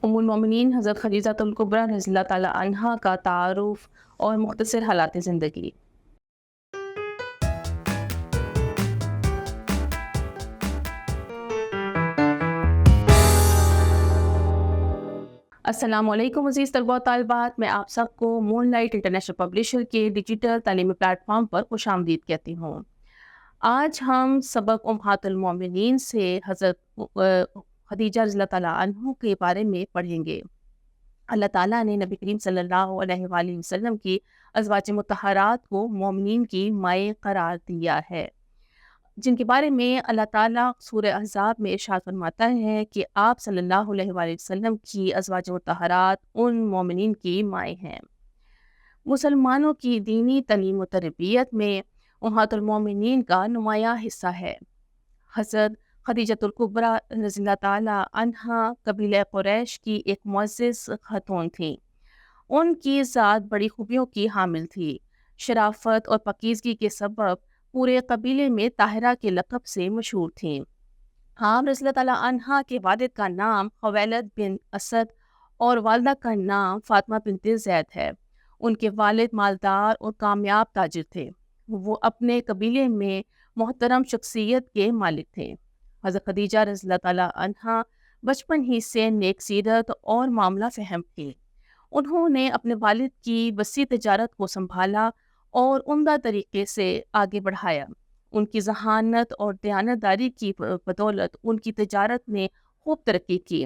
ام المومنین حضرت خدیجہ الکبریٰ رضی اللہ تعالیٰ عنہا کا تعارف اور مختصر حالات زندگی۔ السلام علیکم عزیز طلباء و طالبات، میں آپ سب کو مون لائٹ انٹرنیشنل پبلشر کے ڈیجیٹل تعلیمی پلیٹ فارم پر خوش آمدید کہتی ہوں۔ آج ہم سبق امہات المومنین سے حضرت خدیجہ رضی اللہ تعالیٰ عنہ کے بارے میں پڑھیں گے۔ اللہ تعالیٰ نے نبی کریم صلی اللہ علیہ وآلہ وسلم کی ازواج مطہرات کو مومنین کی مائیں قرار دیا ہے، جن کے بارے میں اللہ تعالیٰ سورہ احزاب میں ارشاد فرماتا ہے کہ آپ صلی اللہ علیہ وآلہ وسلم کی ازواج مطہرات ان مومنین کی مائیں ہیں۔ مسلمانوں کی دینی تعلیم و تربیت میں امہات المومنین کا نمایاں حصہ ہے۔ حضرت خدیجہ الکبریٰ رضی اللہ تعالیٰ عنہا قبیلہ قریش کی ایک معزز خاتون تھیں۔ ان کی ذات بڑی خوبیوں کی حامل تھی۔ شرافت اور پاکیزگی کے سبب پورے قبیلے میں طاہرہ کے لقب سے مشہور تھیں۔ آپ رضی اللہ تعالیٰ عنہا کے والد کا نام خویلد بن اسد اور والدہ کا نام فاطمہ بنت زید ہے۔ ان کے والد مالدار اور کامیاب تاجر تھے۔ وہ اپنے قبیلے میں محترم شخصیت کے مالک تھے۔ حضرت خدیجہ رضی اللہ تعالیٰ عنہا بچپن ہی سے نیک سیرت اور معاملہ فہم تھی۔ انہوں نے اپنے والد کی وسیع تجارت کو سنبھالا اور عمدہ طریقے سے آگے بڑھایا۔ ان کی ذہانت اور دیانتداری کی بدولت ان کی تجارت نے خوب ترقی کی۔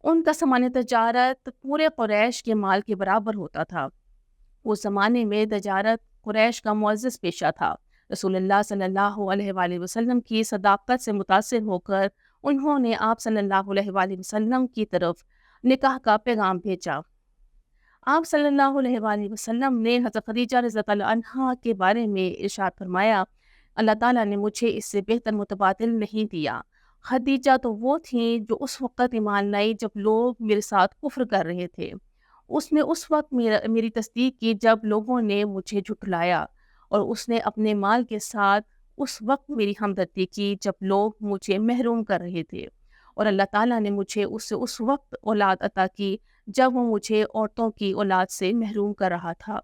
ان کا سامان تجارت پورے قریش کے مال کے برابر ہوتا تھا۔ اس زمانے میں تجارت قریش کا معزز پیشہ تھا۔ رسول اللہ صلی اللہ علیہ وآلہ وسلم کی صداقت سے متاثر ہو کر انہوں نے آپ صلی اللہ علیہ وآلہ وسلم کی طرف نکاح کا پیغام بھیجا۔ آپ صلی اللہ علیہ وآلہ وسلم نے حضرت خدیجہ رضی اللہ تعالیٰ عنہا کے بارے میں ارشاد فرمایا، اللہ تعالیٰ نے مجھے اس سے بہتر متبادل نہیں دیا۔ خدیجہ تو وہ تھیں جو اس وقت ایمان لائی جب لوگ میرے ساتھ کفر کر رہے تھے۔ اس نے اس وقت میری تصدیق کی جب لوگوں نے مجھے جھٹلایا، اور اس نے اپنے مال کے ساتھ اس وقت میری ہمدردی کی جب لوگ مجھے محروم کر رہے تھے، اور اللہ تعالیٰ نے مجھے اس سے اس وقت اولاد عطا کی جب وہ مجھے عورتوں کی اولاد سے محروم کر رہا تھا۔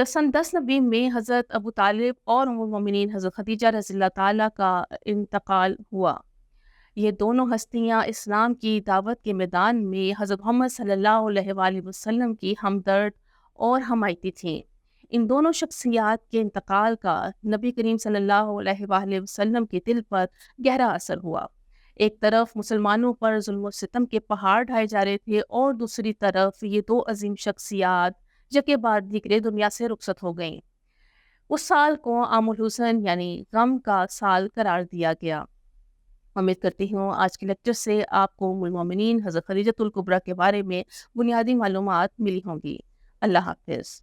سن 10 نبی میں حضرت ابو طالب اور ام المومنین حضرت خدیجہ رضی اللہ تعالیٰ کا انتقال ہوا۔ یہ دونوں ہستیاں اسلام کی دعوت کے میدان میں حضرت محمد صلی اللہ علیہ وآلہ وسلم کی ہمدرد اور حمایتی تھیں۔ ان دونوں شخصیات کے انتقال کا نبی کریم صلی اللہ علیہ وآلہ وسلم کے دل پر گہرا اثر ہوا۔ ایک طرف مسلمانوں پر ظلم و ستم کے پہاڑ ڈھائے جا رہے تھے، اور دوسری طرف یہ دو عظیم شخصیات یکے بعد دیگرے دنیا سے رخصت ہو گئیں۔ اس سال کو عام الحزن یعنی غم کا سال قرار دیا گیا۔ امید کرتی ہوں آج کے لیکچر سے آپ کو ام المومنین حضرت خدیجہ الکبریٰ کے بارے میں بنیادی معلومات ملی ہوں گی۔ اللہ حافظ۔